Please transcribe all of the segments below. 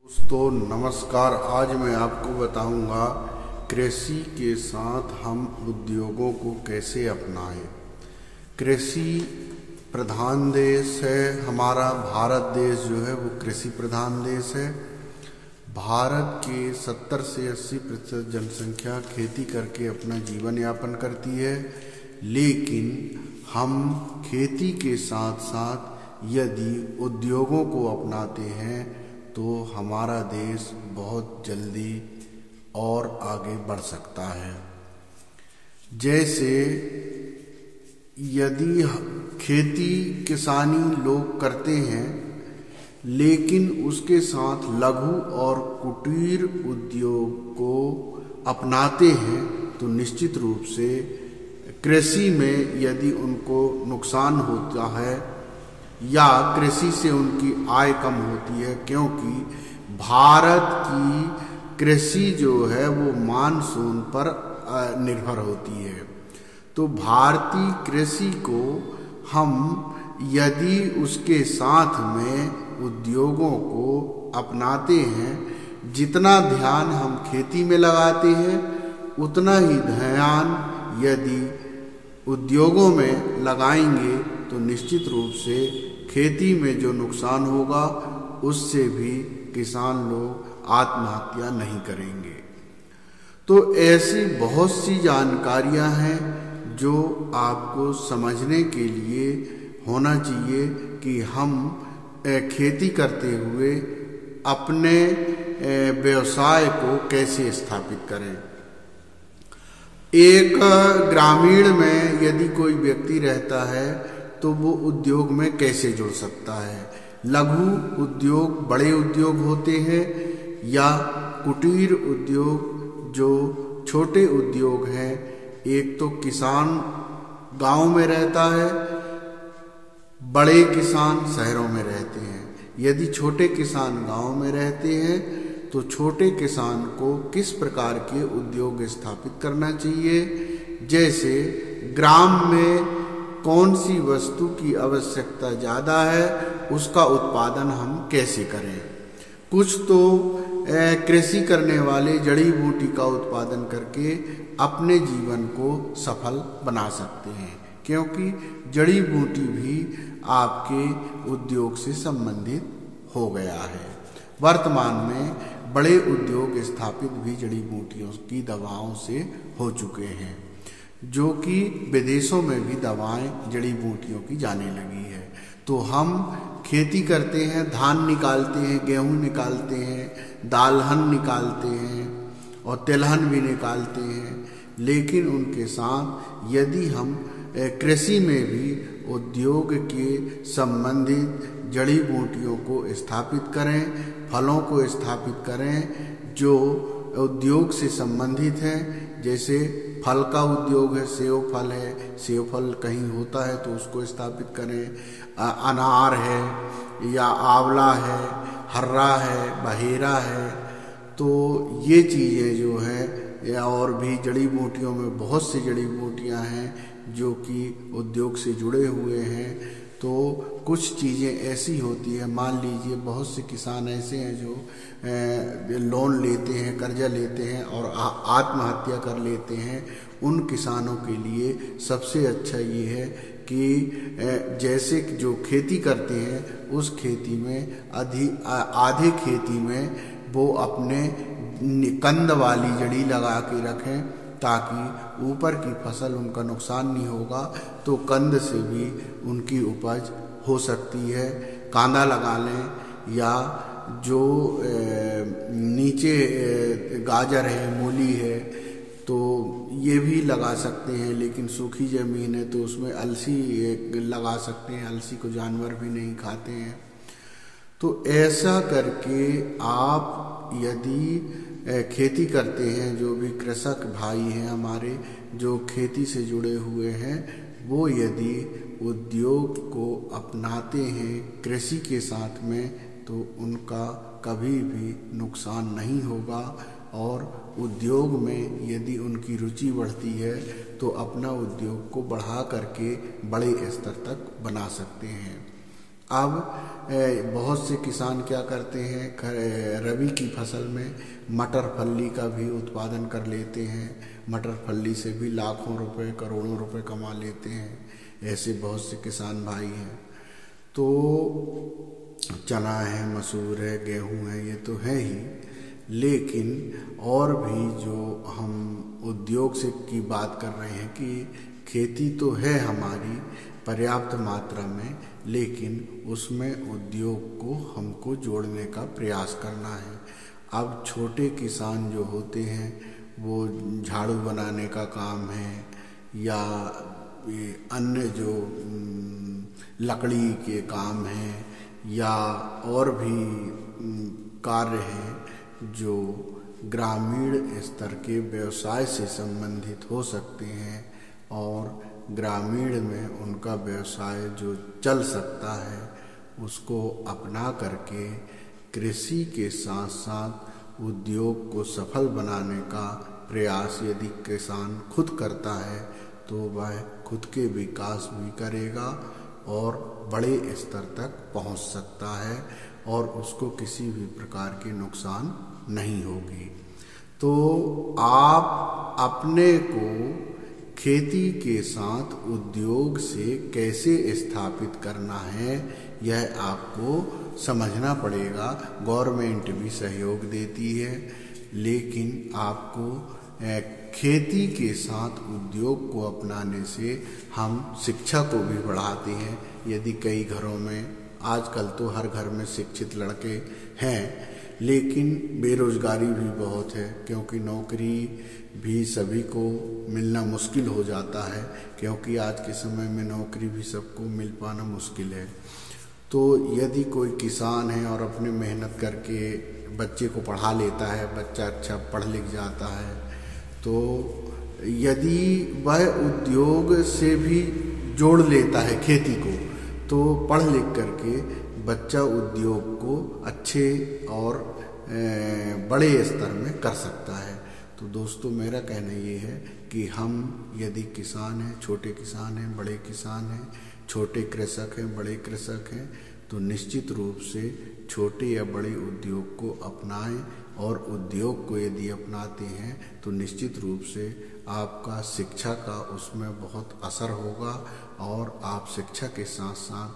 दोस्तों नमस्कार। आज मैं आपको बताऊंगा कृषि के साथ हम उद्योगों को कैसे अपनाएं। कृषि प्रधान देश है हमारा भारत देश, जो है वो कृषि प्रधान देश है। भारत के 70 से 80% जनसंख्या खेती करके अपना जीवन यापन करती है, लेकिन हम खेती के साथ साथ यदि उद्योगों को अपनाते हैं तो हमारा देश बहुत जल्दी और आगे बढ़ सकता है। जैसे यदि खेती किसानी लोग करते हैं, लेकिन उसके साथ लघु और कुटीर उद्योग को अपनाते हैं, तो निश्चित रूप से कृषि में यदि उनको नुकसान होता है या कृषि से उनकी आय कम होती है, क्योंकि भारत की कृषि जो है वो मानसून पर निर्भर होती है। तो भारतीय कृषि को हम यदि उसके साथ में उद्योगों को अपनाते हैं, जितना ध्यान हम खेती में लगाते हैं उतना ही ध्यान यदि उद्योगों में लगाएंगे तो निश्चित रूप से खेती में जो नुकसान होगा उससे भी किसान लोग आत्महत्या नहीं करेंगे। तो ऐसी बहुत सी जानकारियां हैं जो आपको समझने के लिए होना चाहिए कि हम खेती करते हुए अपने व्यवसाय को कैसे स्थापित करें। एक ग्रामीण में यदि कोई व्यक्ति रहता है तो वो उद्योग में कैसे जुड़ सकता है। लघु उद्योग बड़े उद्योग होते हैं या कुटीर उद्योग जो छोटे उद्योग हैं। एक तो किसान गांव में रहता है, बड़े किसान शहरों में रहते हैं। यदि छोटे किसान गांव में रहते हैं तो छोटे किसान को किस प्रकार के उद्योग स्थापित करना चाहिए, जैसे ग्राम में कौन सी वस्तु की आवश्यकता ज़्यादा है उसका उत्पादन हम कैसे करें। कुछ तो कृषि करने वाले जड़ी बूटी का उत्पादन करके अपने जीवन को सफल बना सकते हैं, क्योंकि जड़ी बूटी भी आपके उद्योग से संबंधित हो गया है। वर्तमान में बड़े उद्योग स्थापित भी जड़ी बूटियों की दवाओं से हो चुके हैं, जो कि विदेशों में भी दवाएं जड़ी बूटियों की जाने लगी है। तो हम खेती करते हैं, धान निकालते हैं, गेहूं निकालते हैं, दालहन निकालते हैं और तिलहन भी निकालते हैं, लेकिन उनके साथ यदि हम कृषि में भी उद्योग के संबंधित जड़ी बूटियों को स्थापित करें, फलों को स्थापित करें जो उद्योग से संबंधित हैं। जैसे फल का उद्योग है, सेब फल है, सेब फल कहीं होता है तो उसको स्थापित करें। अनार है या आंवला है, हर्रा है, बहेरा है, तो ये चीज़ें जो है या और भी जड़ी बूटियों में बहुत सी जड़ी बूटियां हैं जो कि उद्योग से जुड़े हुए हैं। तो कुछ चीज़ें ऐसी होती है, मान लीजिए बहुत से किसान ऐसे हैं जो लोन लेते हैं, कर्जा लेते हैं और आत्महत्या कर लेते हैं। उन किसानों के लिए सबसे अच्छा ये है कि जैसे जो खेती करते हैं उस खेती में आधे खेती में वो अपने कंद वाली जड़ी लगा के रखें, ताकि ऊपर की फसल उनका नुकसान नहीं होगा, तो कंद से भी उनकी उपज हो सकती है। कांदा लगा लें या जो नीचे गाजर है, मूली है, तो ये भी लगा सकते हैं। लेकिन सूखी ज़मीन है तो उसमें अलसी लगा सकते हैं, अलसी को जानवर भी नहीं खाते हैं। तो ऐसा करके आप यदि खेती करते हैं, जो भी कृषक भाई हैं हमारे जो खेती से जुड़े हुए हैं, वो यदि उद्योग को अपनाते हैं कृषि के साथ में, तो उनका कभी भी नुकसान नहीं होगा। और उद्योग में यदि उनकी रुचि बढ़ती है तो अपना उद्योग को बढ़ा करके बड़े स्तर तक बना सकते हैं। अब बहुत से किसान क्या करते हैं, रबी की फसल में मटर फल्ली का भी उत्पादन कर लेते हैं। मटर फल्ली से भी लाखों रुपए करोड़ों रुपए कमा लेते हैं। ऐसे बहुत से किसान भाई हैं। तो चना है, मसूर है, गेहूं है, ये तो है ही, लेकिन और भी जो हम उद्योग से की बात कर रहे हैं कि खेती तो है हमारी पर्याप्त मात्रा में, लेकिन उसमें उद्योग को हमको जोड़ने का प्रयास करना है। अब छोटे किसान जो होते हैं वो झाड़ू बनाने का काम है या अन्य जो लकड़ी के काम हैं या और भी कार्य हैं जो ग्रामीण स्तर के व्यवसाय से संबंधित हो सकते हैं और ग्रामीण में उनका व्यवसाय जो चल सकता है उसको अपना करके कृषि के साथ साथ उद्योग को सफल बनाने का प्रयास यदि किसान खुद करता है तो वह खुद के विकास भी करेगा और बड़े स्तर तक पहुंच सकता है और उसको किसी भी प्रकार के नुकसान नहीं होगी। तो आप अपने को खेती के साथ उद्योग से कैसे स्थापित करना है यह आपको समझना पड़ेगा। गवर्नमेंट भी सहयोग देती है, लेकिन आपको खेती के साथ उद्योग को अपनाने से हम शिक्षा को भी बढ़ाते हैं। यदि कई घरों में, आजकल तो हर घर में शिक्षित लड़के हैं, लेकिन बेरोजगारी भी बहुत है, क्योंकि नौकरी भी सभी को मिलना मुश्किल हो जाता है, क्योंकि आज के समय में नौकरी भी सबको मिल पाना मुश्किल है। तो यदि कोई किसान है और अपने मेहनत करके बच्चे को पढ़ा लेता है, बच्चा अच्छा पढ़ लिख जाता है, तो यदि वह उद्योग से भी जोड़ लेता है खेती को, तो पढ़ लिख करके बच्चा उद्योग को अच्छे और बड़े स्तर में कर सकता है। तो दोस्तों, मेरा कहना ये है कि हम यदि किसान हैं, छोटे किसान हैं, बड़े किसान हैं, छोटे कृषक हैं, बड़े कृषक हैं, तो निश्चित रूप से छोटे या बड़े उद्योग को अपनाएं और उद्योग को यदि अपनाते हैं तो निश्चित रूप से आपका शिक्षा का उसमें बहुत असर होगा और आप शिक्षा के साथ साथ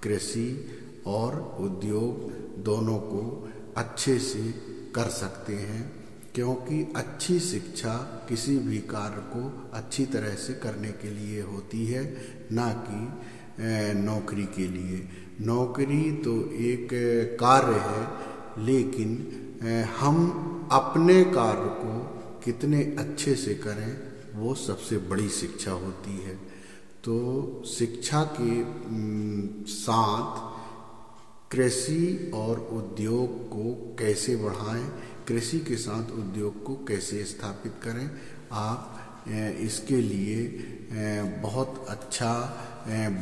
कृषि और उद्योग दोनों को अच्छे से कर सकते हैं, क्योंकि अच्छी शिक्षा किसी भी कार्य को अच्छी तरह से करने के लिए होती है, ना कि नौकरी के लिए। नौकरी तो एक कार्य है, लेकिन हम अपने कार्य को कितने अच्छे से करें वो सबसे बड़ी शिक्षा होती है। तो शिक्षा के साथ कृषि और उद्योग को कैसे बढ़ाएं, कृषि के साथ उद्योग को कैसे स्थापित करें, आप इसके लिए बहुत अच्छा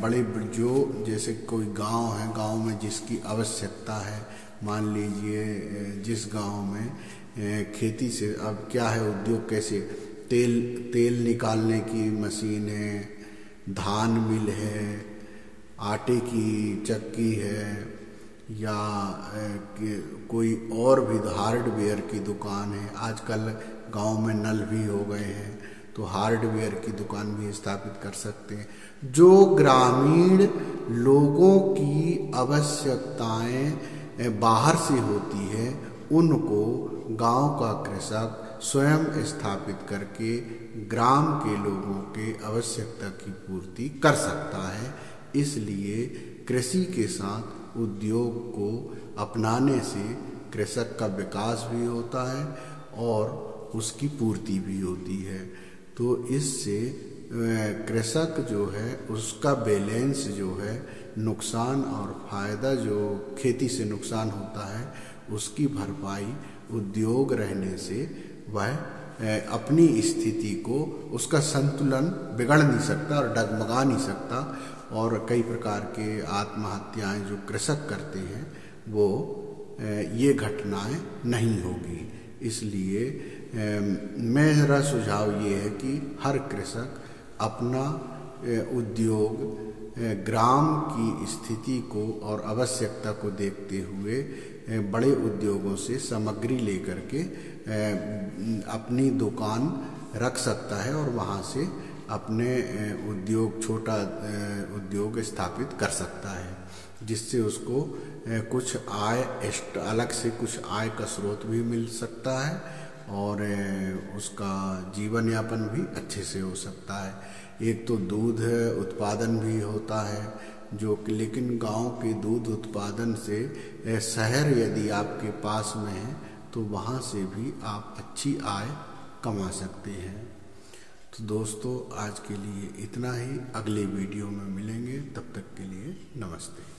बड़े जो जैसे कोई गांव है, गांव में जिसकी आवश्यकता है, मान लीजिए जिस गांव में खेती से अब क्या है, उद्योग कैसे, तेल निकालने की मशीन है, धान मिल है, आटे की चक्की है, या कोई और भी हार्डवेयर की दुकान है। आजकल गांव में नल भी हो गए हैं, तो हार्डवेयर की दुकान भी स्थापित कर सकते हैं। जो ग्रामीण लोगों की आवश्यकताएं बाहर से होती है, उनको गांव का कृषक स्वयं स्थापित करके ग्राम के लोगों के आवश्यकता की पूर्ति कर सकता है। इसलिए कृषि के साथ उद्योग को अपनाने से कृषक का विकास भी होता है और उसकी पूर्ति भी होती है। तो इससे कृषक जो है उसका बैलेंस जो है, नुकसान और फायदा जो खेती से नुकसान होता है उसकी भरपाई उद्योग रहने से वह अपनी स्थिति को, उसका संतुलन बिगड़ नहीं सकता और डगमगा नहीं सकता, और कई प्रकार के आत्महत्याएं जो कृषक करते हैं वो ये घटनाएं नहीं होगी। इसलिए मेरा सुझाव ये है कि हर कृषक अपना उद्योग ग्राम की स्थिति को और आवश्यकता को देखते हुए बड़े उद्योगों से सामग्री लेकर के अपनी दुकान रख सकता है और वहाँ से अपने छोटा उद्योग स्थापित कर सकता है, जिससे उसको कुछ अलग से कुछ आय का स्रोत भी मिल सकता है और उसका जीवन यापन भी अच्छे से हो सकता है। एक तो दूध उत्पादन भी होता है लेकिन गांव के दूध उत्पादन से शहर यदि आपके पास में है तो वहाँ से भी आप अच्छी आय कमा सकते हैं। तो दोस्तों, आज के लिए इतना ही। अगले वीडियो में मिलेंगे, तब तक के लिए नमस्ते।